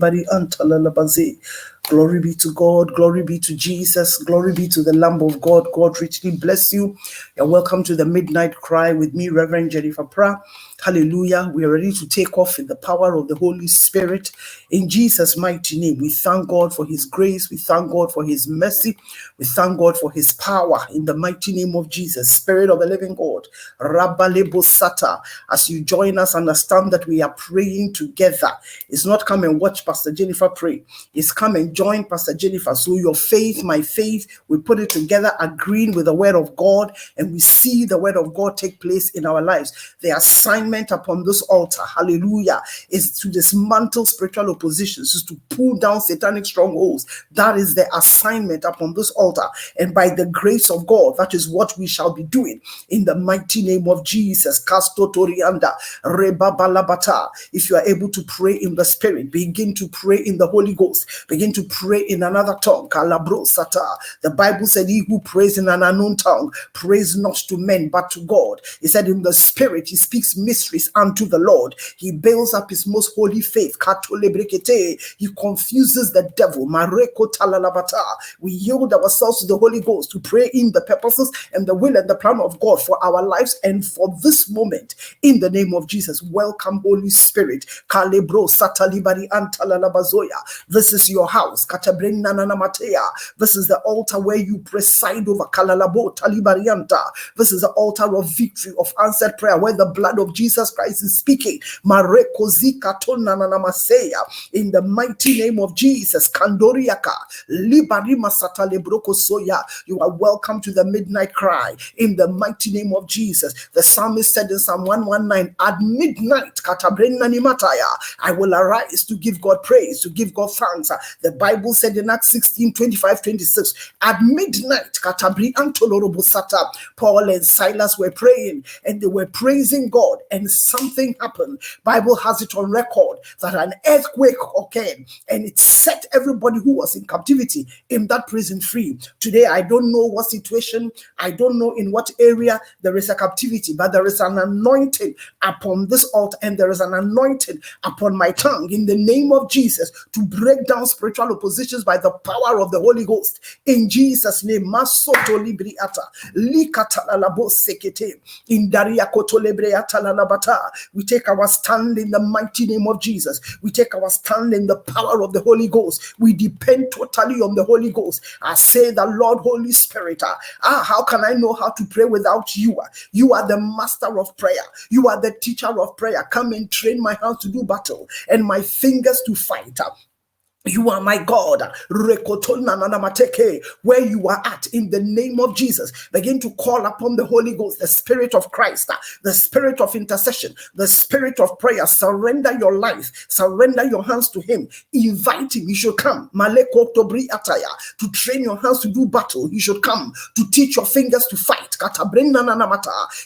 Libari Antalalabaze. Glory be to God, glory be to Jesus, glory be to the Lamb of God. God richly bless you. You're welcome to the Midnight Cry with me, Reverend Jennifer Pra. Hallelujah. We are ready to take off in the power of the Holy Spirit in Jesus' mighty name. We thank God for his grace. We thank God for his mercy. We thank God for his power in the mighty name of Jesus. Spirit of the living God, Rabbalebo Sata, as you join us, understand that we are praying together. It's not come and watch Pastor Jennifer pray. It's come and join Pastor Jennifer. So your faith, my faith, we put it together, agreeing with the word of God, and we see the word of God take place in our lives. The assignment upon this altar, hallelujah, is to dismantle spiritual oppositions, is to pull down satanic strongholds. That is the assignment upon this altar. And by the grace of God, that is what we shall be doing in the mighty name of Jesus. Casto Torianda, Rebabalabata. If you are able to pray in the spirit, begin to pray in the Holy Ghost. Begin to pray in another tongue. Kalabro Sata. The Bible said, he who prays in an unknown tongue prays not to men but to God. He said, in the spirit he speaks mysteries unto the Lord. He builds up his most holy faith. He confuses the devil. Mareko talalabata. We yield ourselves to the Holy Ghost to pray in the purposes and the will and the plan of God for our lives and for this moment in the name of Jesus. Welcome, Holy Spirit. Kalebro satalibari antalalabazoya. This is your house. Katabrina nanamatea. This is the altar where you preside over. Kalalabo talibarianta. This is the altar of victory, of answered prayer, where the blood of Jesus Christ is speaking. Marekozika tonanamaseya. In the mighty name of Jesus. Kandoriaka. Libarima satalebroko soya. You are welcome to the midnight cry. In the mighty name of Jesus. The psalmist said in Psalm 119, at midnight, katabrina nimataya, I will arise to give God praise, to give God thanks. The Bible said in Acts 16, 25, 26, at midnight, katabri antolorobusata, Paul and Silas were praying and they were praising God, and something happened. Bible has it on record that an earthquake occurred and it set everybody who was in captivity in that prison free. Today, I don't know what situation, I don't know in what area there is a captivity, but there is an anointing upon this altar, and there is an anointing upon my tongue in the name of Jesus to break down spiritual oppositions by the power of the Holy Ghost in Jesus' name. Masoto libriata likatalabo sekete indaria kotolebreata lalabata. We take our stand in the mighty name of Jesus. We take our stand in the power of the Holy Ghost. We depend totally on the Holy Ghost. I say the Lord, Holy Spirit, how can I know how to pray without you? You are the master of prayer. You are the teacher of prayer. Come and train my hands to do battle and my fingers to fight. You are my God. Where you are at, in the name of Jesus, begin to call upon the Holy Ghost, the Spirit of Christ, the Spirit of intercession, the Spirit of prayer. Surrender your life, surrender your hands to him. Invite him. He should come. To train your hands to do battle. He should come to teach your fingers to fight.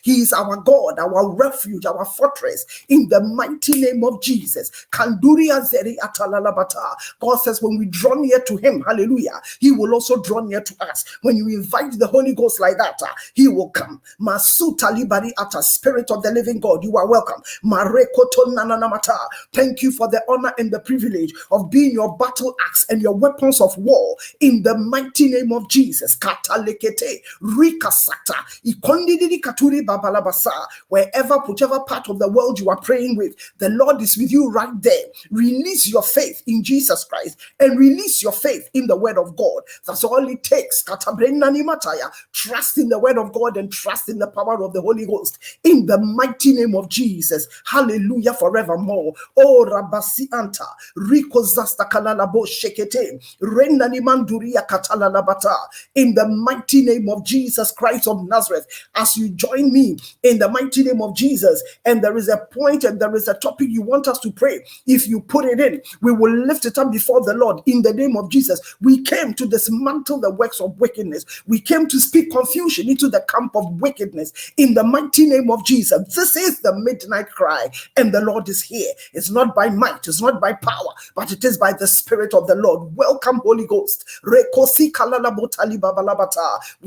He is our God, our refuge, our fortress, in the mighty name of Jesus. Kanduria zeri atalalabata. God says when we draw near to him, hallelujah, he will also draw near to us. When you invite the Holy Ghost like that, he will come. Masuta libari ata, Spirit of the living God, you are welcome. Marekoto nananamata. Thank you for the honor and the privilege of being your battle axe and your weapons of war in the mighty name of Jesus. Katalekete rikasata ikondididi katuri babalabasa. Wherever, whichever part of the world you are praying with, the Lord is with you right there. Release your faith in Jesus Christ and release your faith in the word of God. That's all it takes. Trust in the word of God and trust in the power of the Holy Ghost in the mighty name of Jesus. Hallelujah forevermore. Oh Rabasi Anta Rico Zasta Kalalabo Shekete Renani Manduria Katalalabata, in the mighty name of Jesus Christ of Nazareth. As you join me in the mighty name of Jesus, and there is a point and there is a topic you want us to pray, if you put it in, we will lift it up before before the Lord in the name of Jesus. We came to dismantle the works of wickedness. We came to speak confusion into the camp of wickedness in the mighty name of Jesus. This is the midnight cry, and the Lord is here. It's not by might, it's not by power, but it is by the Spirit of the Lord. Welcome, Holy Ghost. We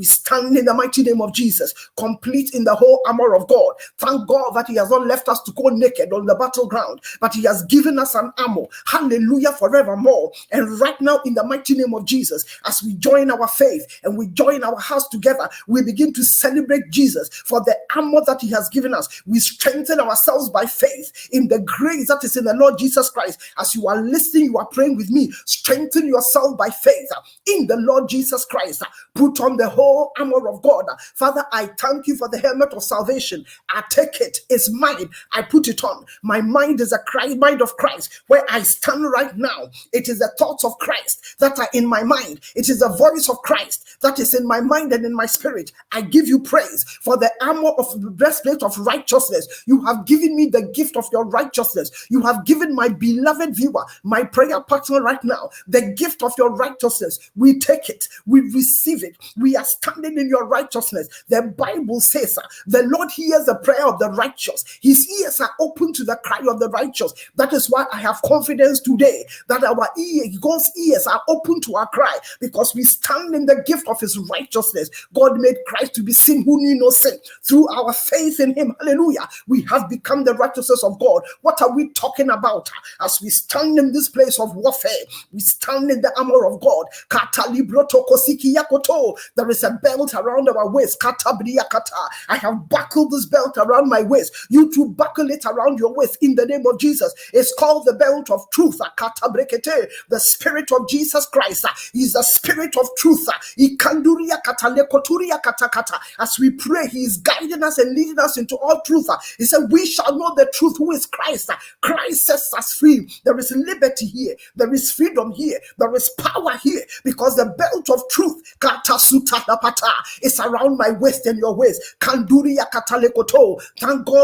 stand in the mighty name of Jesus, complete in the whole armor of God. Thank God that He has not left us to go naked on the battleground, but He has given us an armor. Hallelujah, forevermore. And right now, in the mighty name of Jesus, as we join our faith and we join our hearts together, we begin to celebrate Jesus for the armor that He has given us. We strengthen ourselves by faith in the grace that is in the Lord Jesus Christ. As you are listening, you are praying with me. Strengthen yourself by faith in the Lord Jesus Christ. Put on the whole armor of God. Father, I thank you for the helmet of salvation. I take it. It's mine. I put it on. My mind is a mind of Christ. Where I stand right now, it is the thoughts of Christ that are in my mind. It is the voice of Christ that is in my mind and in my spirit. I give you praise for the armor of the breastplate of righteousness. You have given me the gift of your righteousness. You have given my beloved viewer, my prayer partner right now, the gift of your righteousness. We take it. We receive it. We are standing in your righteousness. The Bible says the Lord hears the prayer of the righteous. His ears are open to the cry of the righteous. That is why I have confidence today that God's ears are open to our cry, because we stand in the gift of His righteousness. God made Christ to be sin who knew no sin. Through our faith in Him, hallelujah, we have become the righteousness of God. What are we talking about? As we stand in this place of warfare, we stand in the armor of God. There is a belt around our waist. I have buckled this belt around my waist. You too buckle it around your waist in the name of Jesus. It's called the belt of truth. The Spirit of Jesus Christ is the Spirit of truth. As we pray, He is guiding us and leading us into all truth. He said, we shall know the truth, who is Christ. Christ sets us free. There is liberty here. There is freedom here. There is power here, because the belt of truth is around my waist and your waist. Thank God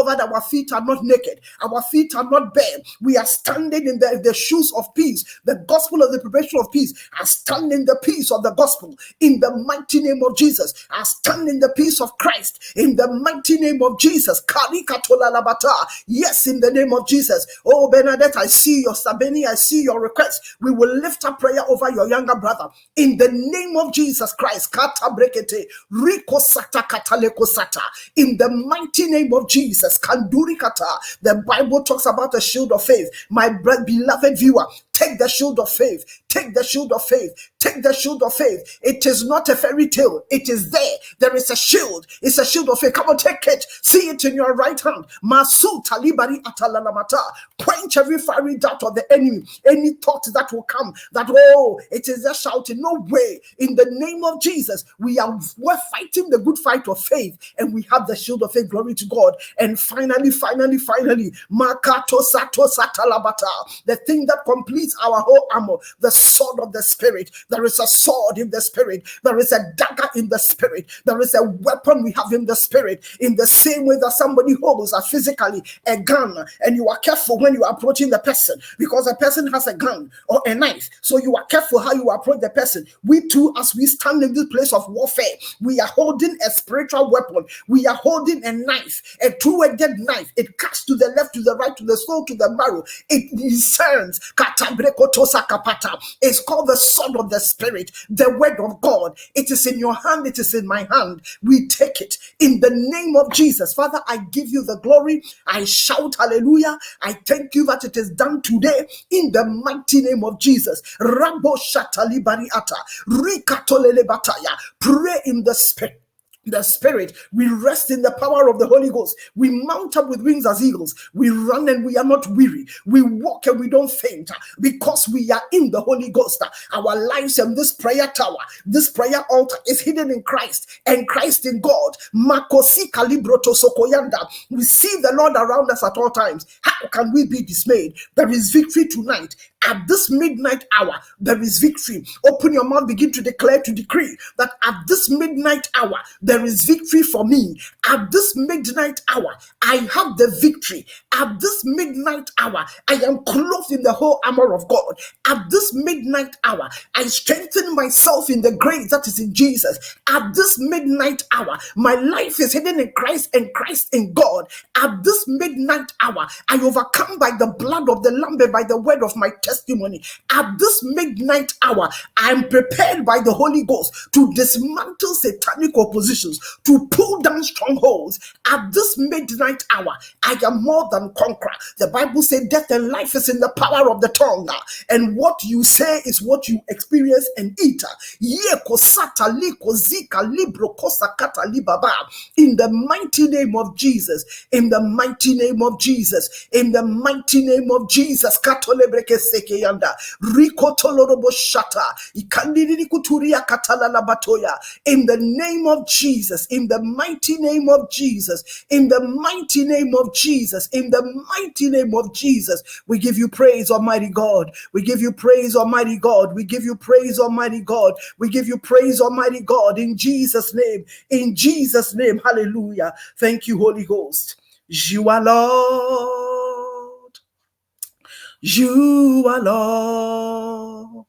that our feet are not naked. Our feet are not bare. We are standing in the shoes of peace. The gospel of the preparation of peace. I stand in the peace of the gospel in the mighty name of Jesus. I stand in the peace of Christ in the mighty name of Jesus. Yes, in the name of Jesus. Oh, Bernadette, I see your Sabeni, I see your request. We will lift up prayer over your younger brother in the name of Jesus Christ. In the mighty name of Jesus. The Bible talks about a shield of faith. My beloved viewer, take the shield of faith. Take the shield of faith. Take the shield of faith. It is not a fairy tale. It is there. There is a shield. It's a shield of faith. Come on, take it. See it in your right hand. Masu talibari atalanamata. Quench every fiery dart of the enemy. Any thought that will come that, oh, it is just shouting. No way. In the name of Jesus, we're fighting the good fight of faith, and we have the shield of faith. Glory to God. And finally, Makato Sato Satalabata, the thing that completes our whole armor, the sword of the Spirit. There is a sword in the Spirit. There is a dagger in the Spirit. There is a weapon we have in the Spirit. In the same way that somebody holds physically a gun, and you are careful when you are approaching the person, because a person has a gun or a knife. So you are careful how you approach the person. We too, as we stand in this place of warfare, we are holding a spiritual weapon. We are holding a knife, a two-edged knife. It cuts to the left, to the right, to the soul, to the marrow. It discerns. It's called the sword of the Spirit, the word of God. It is in your hand. It is in my hand. We take it in the name of Jesus. Father, I give you the glory. I shout hallelujah. I thank you that it is done today in the mighty name of Jesus. Rabo shatali bariata, rikatolele bataya. Pray in the Spirit. The Spirit, we rest in the power of the Holy Ghost. We mount up with wings as eagles. We run and we are not weary. We walk and we don't faint, because we are in the Holy Ghost. Our lives and this prayer tower, this prayer altar is hidden in Christ, and Christ in God. Makosi kalibroto sokoyanda. We see the Lord around us at all times. How can we be dismayed? There is victory tonight. At this midnight hour, there is victory. Open your mouth, begin to declare, to decree that at this midnight hour, there there is victory for me. At this midnight hour, I have the victory. At this midnight hour, I am clothed in the whole armor of God. At this midnight hour, I strengthen myself in the grace that is in Jesus. At this midnight hour, my life is hidden in Christ and Christ in God. At this midnight hour, I overcome by the blood of the Lamb and by the word of my testimony. At this midnight hour, I am prepared by the Holy Ghost to dismantle satanic oppositions, to pull down strongholds. At this midnight hour, I am more than conqueror. The Bible says death and life is in the power of the tongue, and what you say is what you experience and eat. In the mighty name of Jesus, in the mighty name of Jesus, in the mighty name of Jesus, Katolebreke sekeyanda, Rikotolorobo shata, Ikandiri kuturia katalala batoya. In the name of Jesus, in the mighty name of Jesus, in the mighty name of Jesus, in the mighty name of Jesus, we give you praise, Almighty God. We give you praise, Almighty God. We give you praise, Almighty God. We give you praise, Almighty God. In Jesus' name, in Jesus' name, hallelujah. Thank you, Holy Ghost. You are Lord. You are Lord.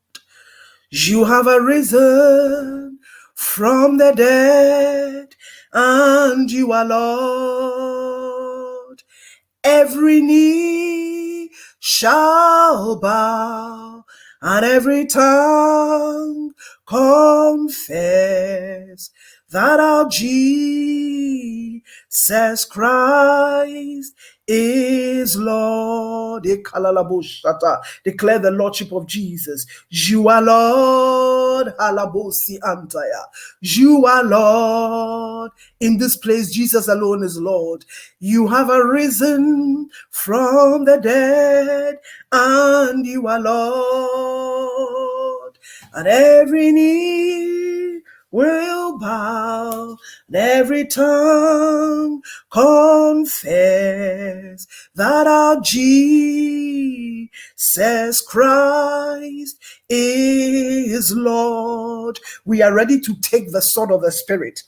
You have arisen from the dead, and you are Lord. Every knee shall bow, and every tongue confess that our Jesus Christ is Lord. Declare the Lordship of Jesus. You are Lord. You are Lord. In this place, Jesus alone is Lord. You have arisen from the dead, and you are Lord. And every knee will bow, and every tongue confess that our Jesus Christ is Lord. We are ready to take the sword of the Spirit.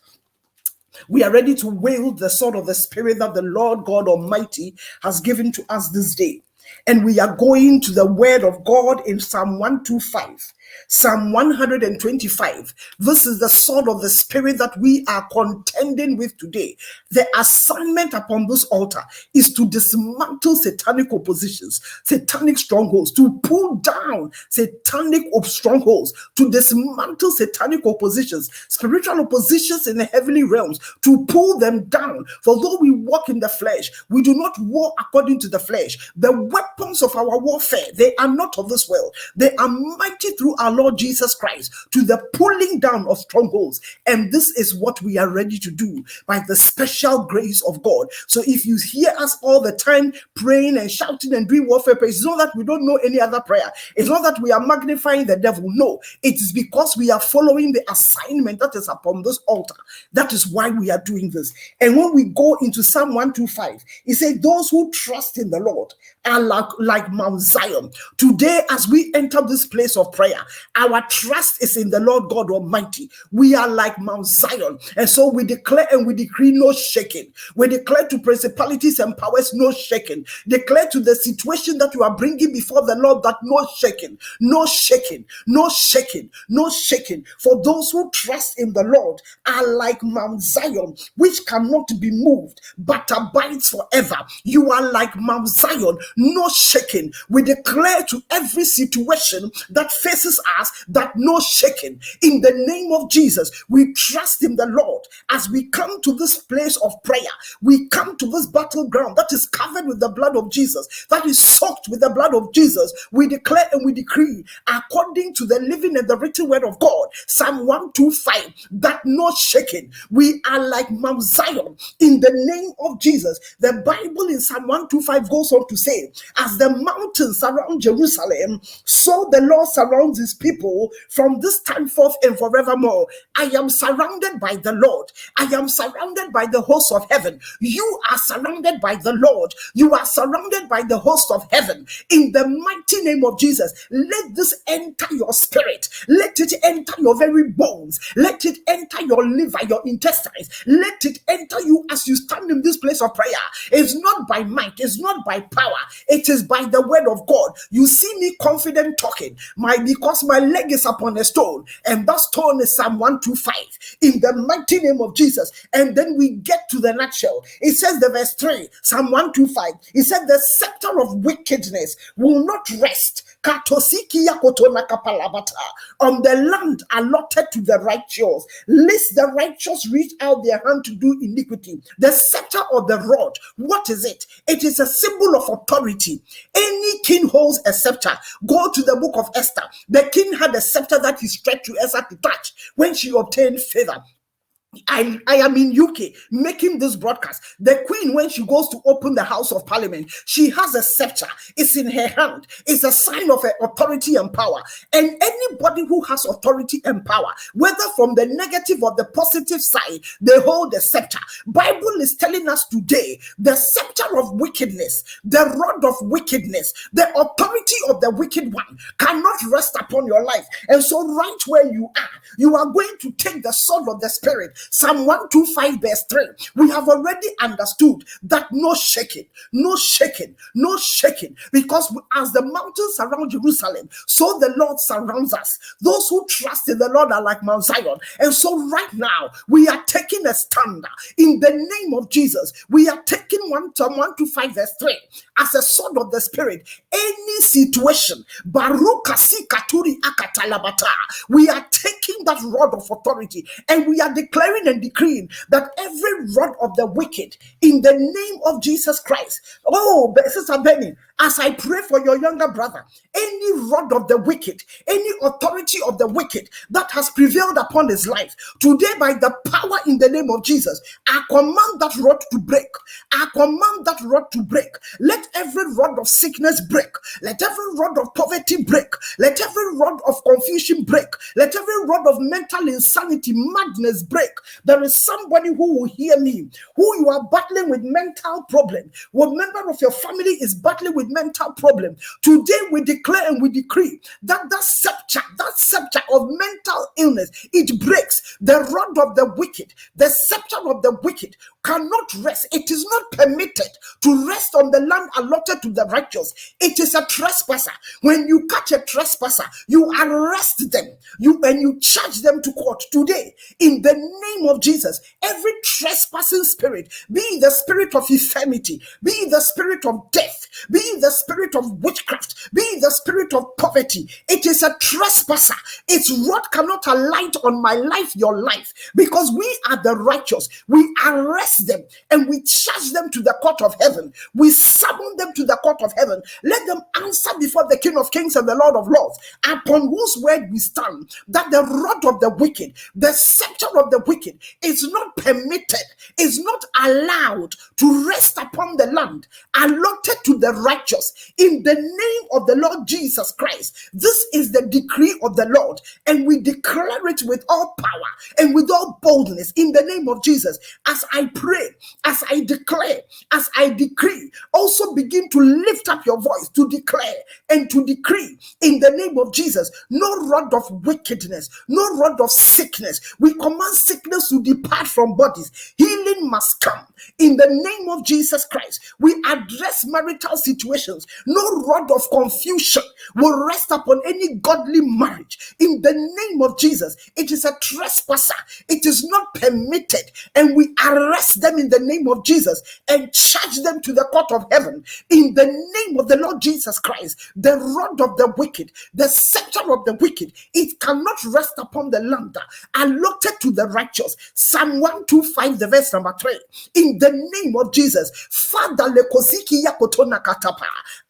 We are ready to wield the sword of the Spirit that the Lord God Almighty has given to us this day. And we are going to the word of God in Psalm 125. Psalm 125. This is the sword of the Spirit that we are contending with today. The assignment upon this altar is to dismantle satanic oppositions, satanic strongholds, to pull down satanic strongholds, to dismantle satanic oppositions, spiritual oppositions in the heavenly realms, to pull them down. For though we walk in the flesh, we do not war according to the flesh. The weapons of our warfare, they are not of this world. They are mighty through our Lord Jesus Christ to the pulling down of strongholds. And this is what we are ready to do by the special grace of God. So if you hear us all the time praying and shouting and doing warfare praise, it's not that we don't know any other prayer. It's not that we are magnifying the devil. No, it is because we are following the assignment that is upon this altar. That is why we are doing this. And when we go into Psalm 125, it says, those who trust in the Lord are like Mount Zion. Today, as we enter this place of prayer, our trust is in the Lord God Almighty. We are like Mount Zion. And so we declare and we decree no shaking. We declare to principalities and powers no shaking. Declare to the situation that you are bringing before the Lord that no shaking, no shaking, no shaking, no shaking. For those who trust in the Lord are like Mount Zion, which cannot be moved, but abides forever. You are like Mount Zion, no shaking. We declare to every situation that faces us that no shaking. In the name of Jesus, we trust in the Lord. As we come to this place of prayer, we come to this battleground that is covered with the blood of Jesus, that is soaked with the blood of Jesus. We declare and we decree, according to the living and the written word of God, Psalm 125, that no shaking. We are like Mount Zion in the name of Jesus. The Bible in Psalm 125 goes on to say today, as the mountains surround Jerusalem, so the Lord surrounds his people from this time forth and forevermore. I am surrounded by the Lord. I am surrounded by the host of heaven. You are surrounded by the Lord. You are surrounded by the host of heaven. In the mighty name of Jesus, let this enter your spirit. Let it enter your very bones. Let it enter your liver, your intestines. Let it enter you as you stand in this place of prayer. It's not by might, it's not by power, it is by the word of God. You see me confident talking, because my leg is upon a stone, and that stone is Psalm 125. In the mighty name of Jesus. And then we get to the nutshell. It says the verse 3, Psalm 125. It said the scepter of wickedness will not rest on the land allotted to the righteous, lest the righteous reach out their hand to do iniquity. The scepter or the rod, what is it? It is a symbol of authority. Any king holds a scepter. Go to the book of Esther. The king had a scepter that he stretched to Esther to touch when she obtained favor. I am in UK making this broadcast. The queen, when she goes to open the House of Parliament, she has a scepter. It's in her hand. It's a sign of her authority and power. And anybody who has authority and power, whether from the negative or the positive side, they hold the scepter. Bible is telling us today, the scepter of wickedness, the rod of wickedness, the authority of the wicked one cannot rest upon your life. And so right where you are going to take the sword of the Spirit. Psalm 125 verse 3. We have already understood that no shaking, because as the mountains surround Jerusalem, so the Lord surrounds us. Those who trust in the Lord are like Mount Zion. And so right now, we are taking a stand in the name of Jesus. We are taking Psalm 125 verse 3 as a sword of the Spirit. Any situation, Barukasi Katuri Akatalabata, we are taking that rod of authority and we are declaring and decreeing that every rod of the wicked, in the name of Jesus Christ. Oh, Sister Benny, as I pray for your younger brother, any rod of the wicked, any authority of the wicked that has prevailed upon his life, today by the power in the name of Jesus, I command that rod to break. I command that rod to break. Let every rod of sickness break. Let every rod of poverty break. Let every rod of confusion break. Let every rod of mental insanity, madness break. There is somebody who will hear me, who you are battling with mental problem. One member of your family is battling with mental problem. Today we declare and we decree that scepter of mental illness, it breaks. The rod of the wicked, the scepter of the wicked cannot rest. It is not permitted to rest on the land allotted to the righteous. It is a trespasser. When you catch a trespasser, you arrest them, and you charge them to court. Today, in the name of Jesus, every trespassing spirit, be it the spirit of infirmity, be it the spirit of death, be it the spirit of witchcraft, be it the spirit of poverty, it is a trespasser. Its rod cannot alight on my life, your life, because we are the righteous. We arrest them and we charge them to the court of heaven. We summon them to the court of heaven. Let them answer before the King of Kings and the Lord of Lords, upon whose word we stand, that the rod of the wicked, the scepter of the wicked, is not permitted, is not allowed to rest upon the land allotted to the righteous. In the name of the Lord Jesus Christ, this is the decree of the Lord, and we declare it with all power and with all boldness in the name of Jesus. As I pray, as I declare, as I decree, also begin to lift up your voice to declare and to decree in the name of Jesus. No rod of wickedness, no rod of sickness. We command sickness to depart from bodies. Healing must come in the name of Jesus Christ. We address marital situations. No rod of confusion will rest upon any godly marriage in the name of Jesus. It is a trespasser. It is not permitted, and we arrest them in the name of Jesus and charge them to the court of heaven in the name of the Lord Jesus Christ. The rod of the wicked, the scepter of the wicked, it cannot rest upon the land allotted to the righteous. Psalm 125, the verse number 3. In the name of Jesus, Father,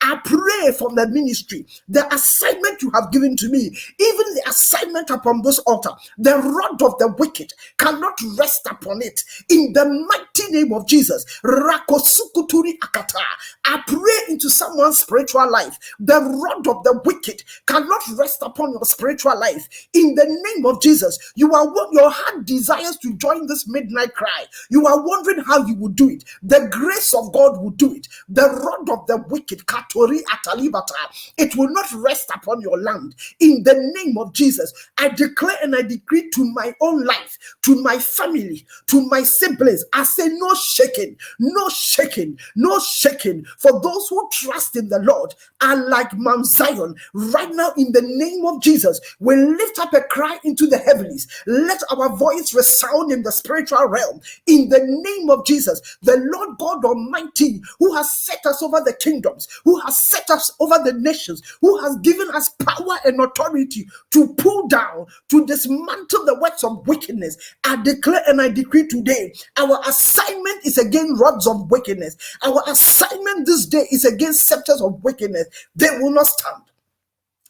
I pray from the ministry, the assignment you have given to me, even the assignment upon this altar, the rod of the wicked cannot rest upon it. In the mighty name of Jesus, Rakosukuturi Akata, I pray into someone's spiritual life. The rod of the wicked cannot rest upon your spiritual life. In the name of Jesus, your heart desires to join this midnight cry. You are wondering how you will do it. The grace of God will do it. The rod of the wicked, Katori Atalibata, it will not rest upon your land. In the name of Jesus, I declare and I decree to my own life, to my family, to my siblings, I say no shaking, no shaking, no shaking. For those who trust in the Lord are like Mount Zion. Right now, in the name of Jesus, we lift up a cry into the heavens. Let our voice resound in the spiritual realm. In the name of Jesus, the Lord God Almighty, who has set us over the kingdoms, who has set us over the nations, who has given us power and authority to pull down, to dismantle the works of wickedness. I declare and I decree today, our assignment is against rods of wickedness. Our assignment this day is against scepters of wickedness. They will not stand.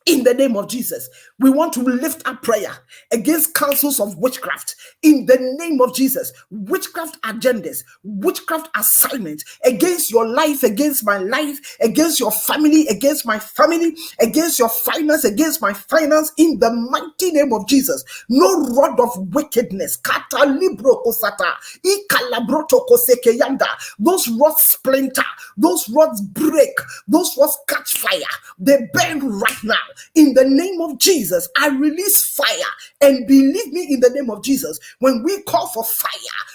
In the name of Jesus, we want to lift up prayer against councils of witchcraft. In the name of Jesus, witchcraft agendas, witchcraft assignments against your life, against my life, against your family, against my family, against your finance, against my finance. In the mighty name of Jesus, no rod of wickedness, kata libro kosata, ikalabroto kosekeyanda. Those rods splinter, those rods break, those rods catch fire. They burn right now. In the name of Jesus, I release fire. And believe me, in the name of Jesus, when we call for fire,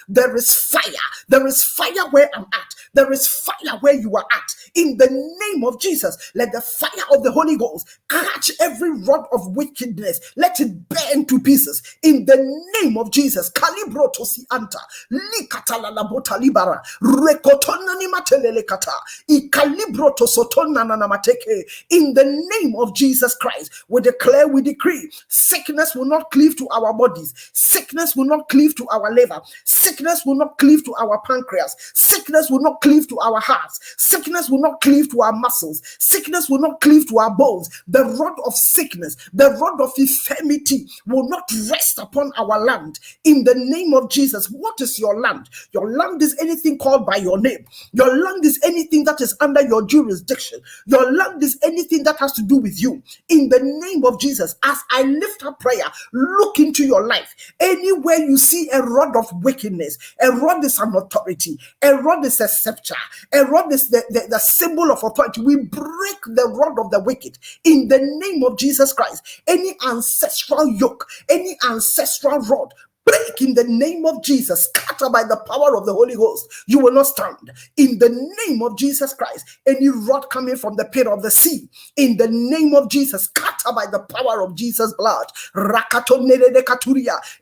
there is fire. There is fire where I'm at. There is fire where you are at. In the name of Jesus, let the fire of the Holy Ghost catch every rod of wickedness. Let it burn to pieces. In the name of Jesus, Kalibro tosi anta, likatala labota libara, rekotona ni matelele kata, ikalibro tosotona na namateke. In the name of Jesus Christ, we declare, we decree, sickness will not cleave to our bodies. Sickness will not cleave to our liver. Sickness will not cleave to our pancreas. Sickness will not cleave to our hearts. Sickness will not cleave to our muscles. Sickness will not cleave to our bones. The rod of sickness, the rod of infirmity will not rest upon our land. In the name of Jesus, what is your land? Your land is anything called by your name. Your land is anything that is under your jurisdiction. Your land is anything that has to do with you. In the name of Jesus, as I lift up prayer, look into your life. Anywhere you see a rod of wickedness, a rod is an authority, a rod is a scepter, a rod is the symbol of authority. We break the rod of the wicked in the name of Jesus Christ. Any ancestral yoke, any ancestral rod, break in the name of Jesus, scatter by the power of the Holy Ghost. You will not stand. In the name of Jesus Christ, any rod coming from the pit of the sea, in the name of Jesus, scatter by the power of Jesus' blood.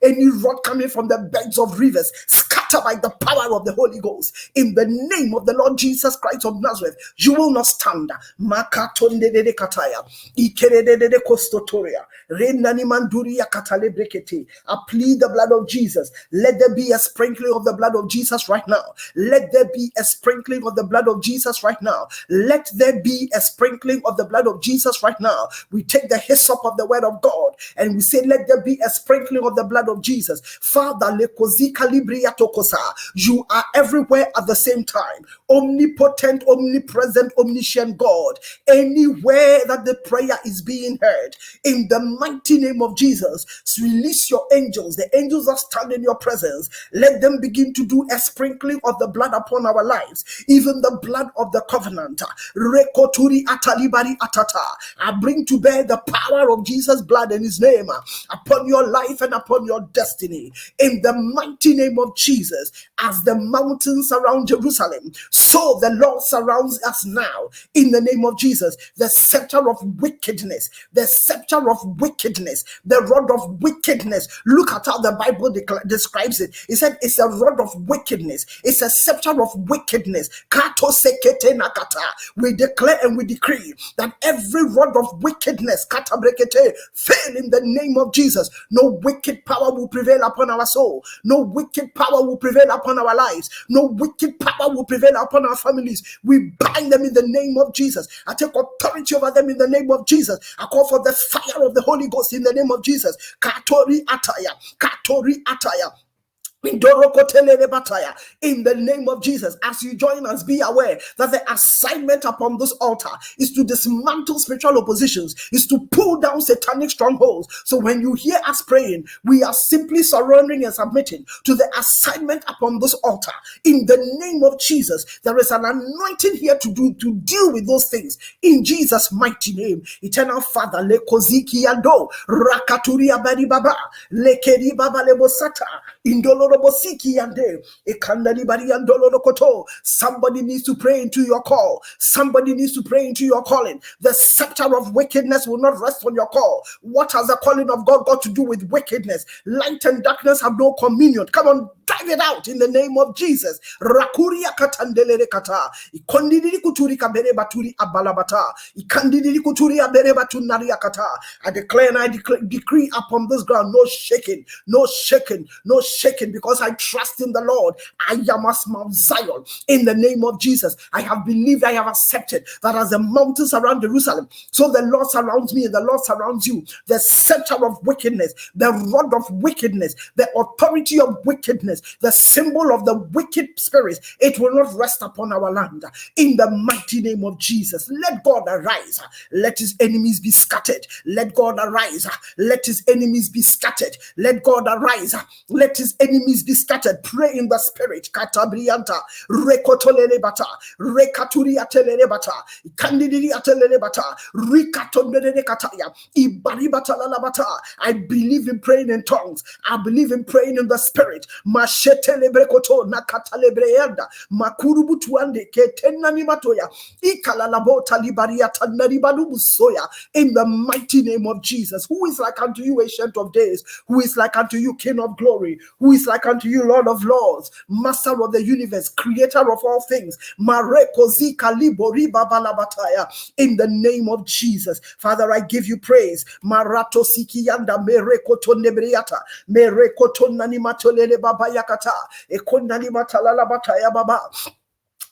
Any rod coming from the beds of rivers, scatter by the power of the Holy Ghost. In the name of the Lord Jesus Christ of Nazareth, you will not stand. I plead the blood of Jesus. Let there be a sprinkling of the blood of Jesus right now. Let there be a sprinkling of the blood of Jesus right now. Let there be a sprinkling of the blood of Jesus right now. We take the hyssop of the word of God and we say, let there be a sprinkling of the blood of Jesus. Father, you are everywhere at the same time. Omnipotent, omnipresent, omniscient God. Anywhere that the prayer is being heard, in the mighty name of Jesus, release your angels, the angels that stand in your presence. Let them begin to do a sprinkling of the blood upon our lives, even the blood of the covenant. Rekoturi atalibari atata. I bring to bear the power of Jesus' blood and his name upon your life and upon your destiny. In the mighty name of Jesus, as the mountains surround Jerusalem, so the Lord surrounds us now. In the name of Jesus, the scepter of wickedness, the scepter of wickedness, the rod of wickedness. Look at how the Bible describes it. It said it's a rod of wickedness. It's a scepter of wickedness. Kato sekete nakata. We declare and we decree that every rod of wickedness, kata brekete, fail in the name of Jesus. No wicked power will prevail upon our soul. No wicked power will prevail upon our lives. No wicked power will prevail upon our families. We bind them in the name of Jesus. I take authority over them in the name of Jesus. I call for the fire of the Holy Ghost in the name of Jesus. Katori ataya. Katori ataya. In the name of Jesus, as you join us, be aware that the assignment upon this altar is to dismantle spiritual oppositions, is to pull down satanic strongholds. So when you hear us praying, we are simply surrendering and submitting to the assignment upon this altar. In the name of Jesus, there is an anointing here to deal with those things. In Jesus' mighty name, Eternal Father, lekoziki ando rakaturi abari baba lekeri baba lebosata indolo. Somebody needs to pray into your call. Somebody needs to pray into your calling. The scepter of wickedness will not rest on your call. What has the calling of God got to do with wickedness? Light and darkness have no communion. Come on, drive it out in the name of Jesus. Rakuria katandelere kata. Ikondidiri kuturi kabere baturi abalabata. Ikandidiri kuturi abere batunari akata. I declare and I decree upon this ground, no shaking, no shaking, no shaking, because I trust in the Lord. I am as Mount Zion in the name of Jesus. I have believed, I have accepted that as the mountains surround Jerusalem, so the Lord surrounds me and the Lord surrounds you. The scepter of wickedness, the rod of wickedness, the authority of wickedness, the symbol of the wicked spirits, it will not rest upon our land. In the mighty name of Jesus, let God arise. Let his enemies be scattered. Let God arise. Let his enemies be scattered. Let God arise. Let his enemies be scattered. Pray in the spirit. Katabrianta, rekotolelebata, rekaturiatelelebata, kandidiriatelelebata, rikatondelekataya, ibaribatalabata. I believe in praying in tongues. I believe in praying in the spirit. Mashetelebrekoto nakatalebreenda, makurubutuande ketenanimatoya, ikalalabota libariata naribalubusoya. In the mighty name of Jesus, who is like unto you, Ancient of Days? Who is like unto you, King of Glory? Who is like unto you, Lord of Lords, Master of the universe, Creator of all things? In the name of Jesus, Father, I give you praise. Marato sikiyanda merekoto nebriata merekoto nanimatolele baba yakata ekonani matalala bataya baba.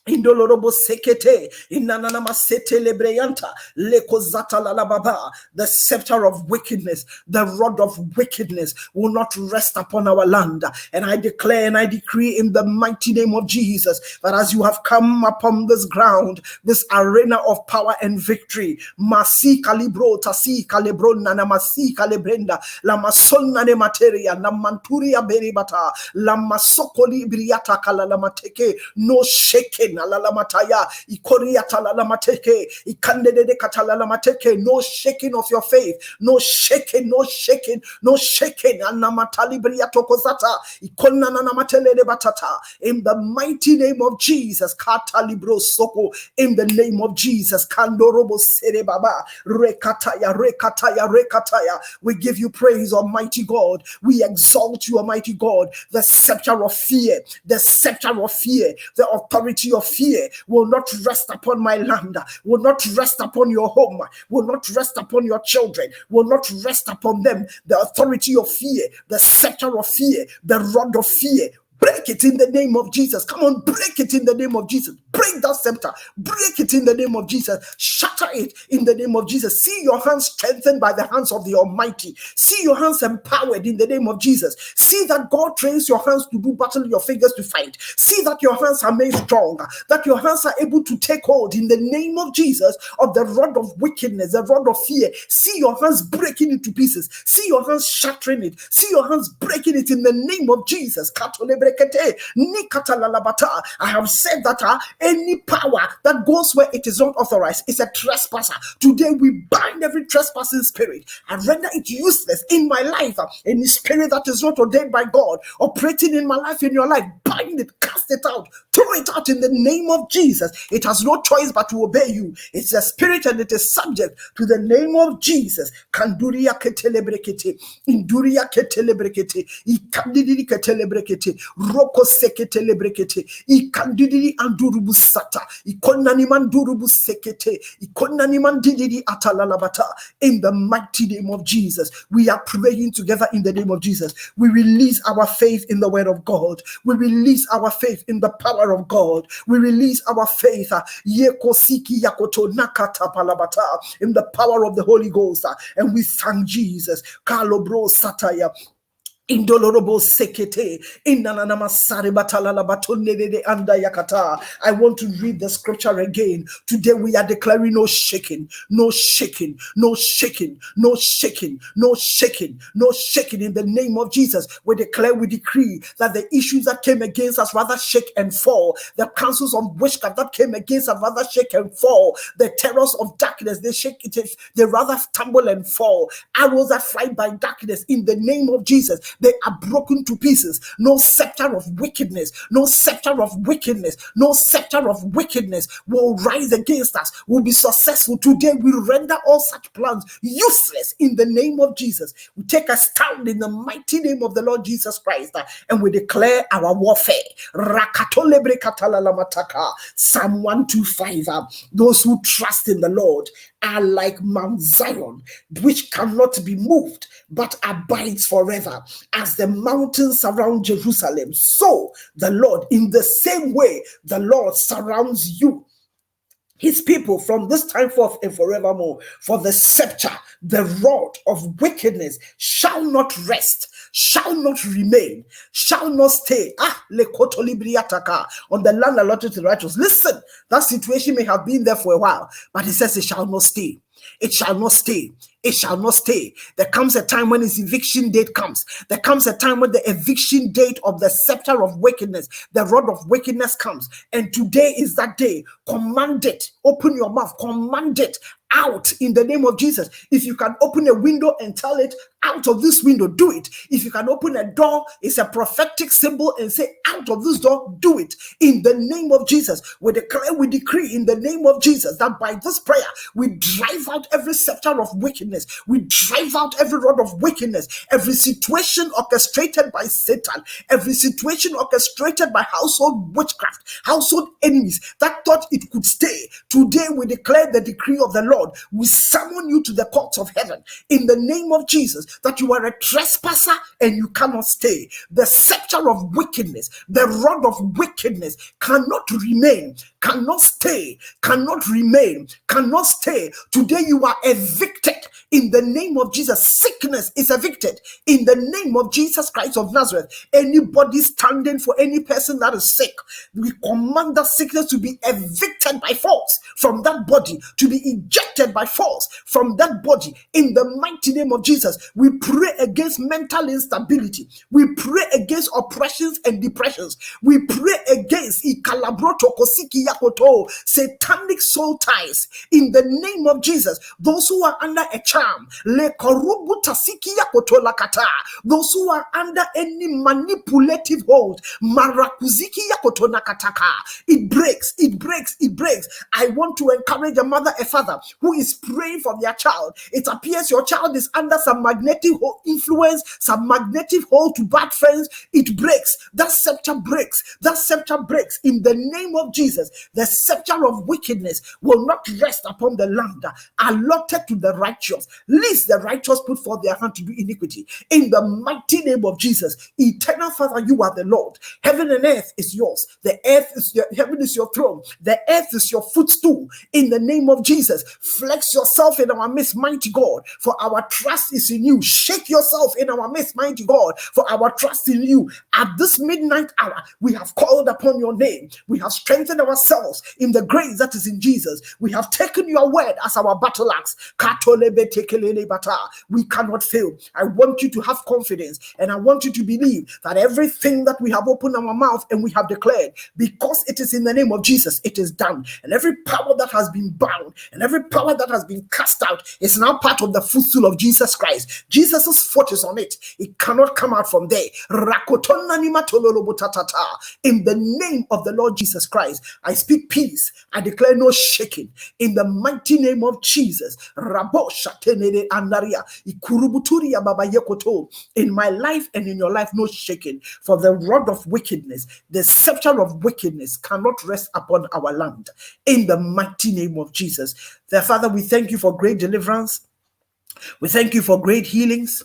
Indolorobo sekete inanana masete lebreyanta lekozata lalababa. The scepter of wickedness, the rod of wickedness will not rest upon our land. And I declare and I decree in the mighty name of Jesus that as you have come upon this ground, this arena of power and victory, masi kalibro tasi kalibro nana masi kalibrenda la masonna ne materia na manturia beribata la masokoli briata kalalamateke. No shaking. Alalamataya, ikoria talalamateke, ikandede katalalamateke. No shaking of your faith, no shaking, no shaking, no shaking. Anamatalibriya tokozata, ikonananamatele batata. In the mighty name of Jesus, katalibro soko. In the name of Jesus, kandorobo serebaba, rekataya, rekataya, rekataya. We give you praise, Almighty God. We exalt you, Almighty God. The scepter of fear, the scepter of fear, the authority of fear will not rest upon my land, will not rest upon your home, will not rest upon your children, will not rest upon them. The authority of fear, the scepter of fear, the rod of fear, break it in the name of Jesus. Come on, break it in the name of Jesus. Break that scepter. Break it in the name of Jesus. Shatter it in the name of Jesus. See your hands strengthened by the hands of the Almighty. See your hands empowered in the name of Jesus. See that God trains your hands to do battle, your fingers to fight. See that your hands are made strong, that your hands are able to take hold in the name of Jesus of the rod of wickedness, the rod of fear. See your hands breaking into pieces. See your hands shattering it. See your hands breaking it in the name of Jesus. I have said that any power that goes where it is not authorized is a trespasser. Today we bind every trespassing spirit and render it useless in my life. Any spirit that is not ordained by God operating in my life, in your life, bind it, cast it out, throw it out in the name of Jesus. It has no choice but to obey you. It's a spirit and it is subject to the name of Jesus. Kanduria ketelebrekete, induria ketelebrekete, ikandidi ketelebrekete, roko sekete lebrekete ikandidi andurubu sata ikonani mandurubu sekete ikonani mandidi atalalabata. In the mighty name of Jesus, we are praying together in the name of Jesus. We release our faith in the word of God. We release our faith in the power of God. We release our faith yekosiki yakoto nakata palabata in the power of the Holy Ghost, and we thank Jesus. Kalobro sataya Indolorobo sekete inanana masare batalala batonede anda yakata. I want to read the scripture again. Today we are declaring no shaking, no shaking, no shaking, no shaking, no shaking, no shaking in the name of Jesus. We declare, we decree that the issues that came against us rather shake and fall. The counsels of witchcraft that came against us rather shake and fall. The terrors of darkness, they shake it, they rather stumble and fall. Arrows that fly by darkness in the name of Jesus, they are broken to pieces. No scepter of wickedness, no scepter of wickedness, no scepter of wickedness will rise against us, will be successful. Today we render all such plans useless in the name of Jesus. We take a stand in the mighty name of the Lord Jesus Christ, and we declare our warfare. Psalm 125. Those who trust in the Lord are like Mount Zion, which cannot be moved, but abides forever. As the mountains surround Jerusalem, so the Lord, in the same way, the Lord surrounds you, his people, from this time forth and forevermore. For the scepter, the rod of wickedness shall not rest, shall not remain, shall not stay. On the land allotted to the righteous. Listen, that situation may have been there for a while, but he says it shall not stay. It shall not stay. It shall not stay. There comes a time when his eviction date comes. There comes a time when the eviction date of the scepter of wickedness, the rod of wickedness comes. And today is that day. Command it. Open your mouth. Command it out in the name of Jesus. If you can open a window and tell it, out of this window, do it. If you can open a door, it's a prophetic symbol, and say, out of this door, do it. In the name of Jesus, we declare, we decree in the name of Jesus that by this prayer, we drive out every scepter of wickedness. We drive out every rod of wickedness, every situation orchestrated by Satan, every situation orchestrated by household witchcraft, household enemies that thought it could stay. Today, we declare the decree of the Lord. We summon you to the courts of heaven in the name of Jesus, that you are a trespasser and you cannot stay. The scepter of wickedness, the rod of wickedness cannot remain, cannot stay, cannot remain, cannot stay. Today you are evicted in the name of Jesus. Sickness is evicted in the name of Jesus Christ of Nazareth. Anybody standing for any person that is sick, we command that sickness to be evicted by force from that body, to be ejected by force from that body in the mighty name of Jesus. We pray against mental instability. We pray against oppressions and depressions. We pray against satanic soul ties in the name of Jesus. Those who are under a charm, those who are under any manipulative hold, it breaks, it breaks, it breaks. I want to encourage a mother, a father who is praying for their child. It appears your child is under some magnetic influence, some magnetic hold to bad friends. It breaks. That scepter breaks. That scepter breaks in the name of Jesus. The scepter of wickedness will not rest upon the land allotted to the righteous, lest the righteous put forth their hand to do iniquity. In the mighty name of Jesus, eternal Father, you are the Lord. Heaven and earth is yours. The earth is your, heaven is your throne. The earth is your footstool. In the name of Jesus, flex yourself in our midst, mighty God, for our trust is in you. Shake yourself in our midst, mighty God, for our trust in you. At this midnight hour, we have called upon your name. We have strengthened ourselves in the grace that is in Jesus. We have taken your word as our battle axe. We cannot fail. I want you to have confidence, and I want you to believe that everything that we have opened our mouth and we have declared, because it is in the name of Jesus, it is done. And every power that has been bound and every power that has been cast out is now part of the footstool of Jesus Christ. Jesus' foot is on it. It cannot come out from there. In the name of the Lord Jesus Christ, I speak peace. I declare no shaking. In the mighty name of Jesus. In my life and in your life, no shaking. For the rod of wickedness, the scepter of wickedness cannot rest upon our land. In the mighty name of Jesus. Dear Father, we thank you for great deliverance. We thank you for great healings.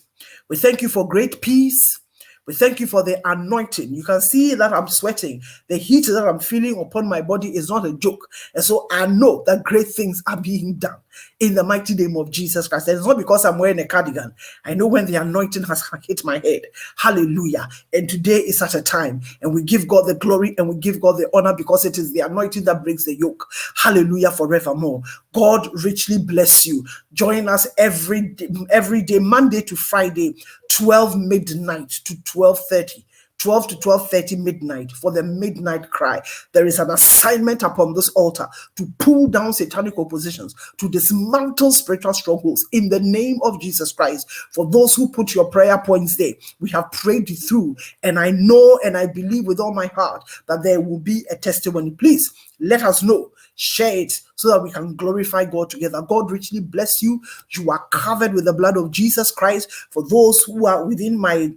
We thank you for great peace. We thank you for the anointing. You can see that I'm sweating. The heat that I'm feeling upon my body is not a joke. And so I know that great things are being done in the mighty name of Jesus Christ. And it's not because I'm wearing a cardigan. I know when the anointing has hit my head. Hallelujah. And today is such a time. And we give God the glory and we give God the honor because it is the anointing that breaks the yoke. Hallelujah forevermore. God richly bless you. Join us every day, Monday to Friday, 12 midnight to 12:30. 12 to 12:30 midnight for the midnight cry. There is an assignment upon this altar to pull down satanic oppositions, to dismantle spiritual strongholds in the name of Jesus Christ. For those who put your prayer points there, we have prayed it through, and I know and I believe with all my heart that there will be a testimony. Please let us know. Share it so that we can glorify God together. God richly bless you. You are covered with the blood of Jesus Christ. For those who are within my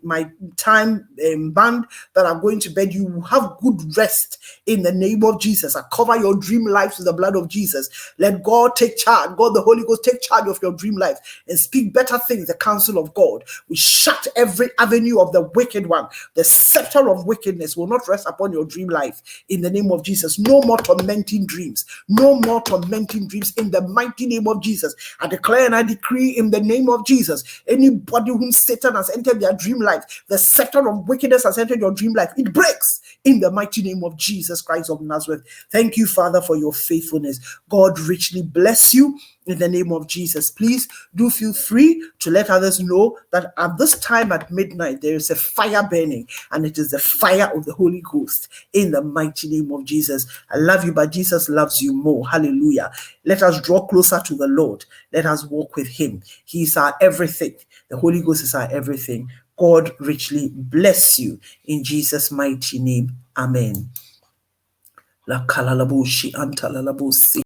time band that are going to bed, you will have good rest in the name of Jesus. I cover your dream lives with the blood of Jesus. Let God take charge. God, the Holy Ghost, take charge of your dream life and speak better things, the counsel of God. We shut every avenue of the wicked one. The scepter of wickedness will not rest upon your dream life in the name of Jesus. No more tormenting dreams. No more tormenting dreams in the mighty name of Jesus. I declare and I decree in the name of Jesus, anybody whom Satan has entered their dream life, the scepter of wickedness has entered your dream life, it breaks in the mighty name of Jesus Christ of Nazareth. Thank you, Father, for your faithfulness. God richly bless you in the name of Jesus. Please do feel free to let others know that at this time at midnight, there is a fire burning, and it is the fire of the Holy Ghost in the mighty name of Jesus. I love you, but Jesus loves you more. Hallelujah. Let us draw closer to the Lord. Let us walk with him. He is our everything. The Holy Ghost is our everything. God richly bless you in Jesus' mighty name. Amen. La kalalabushi antalalabusi.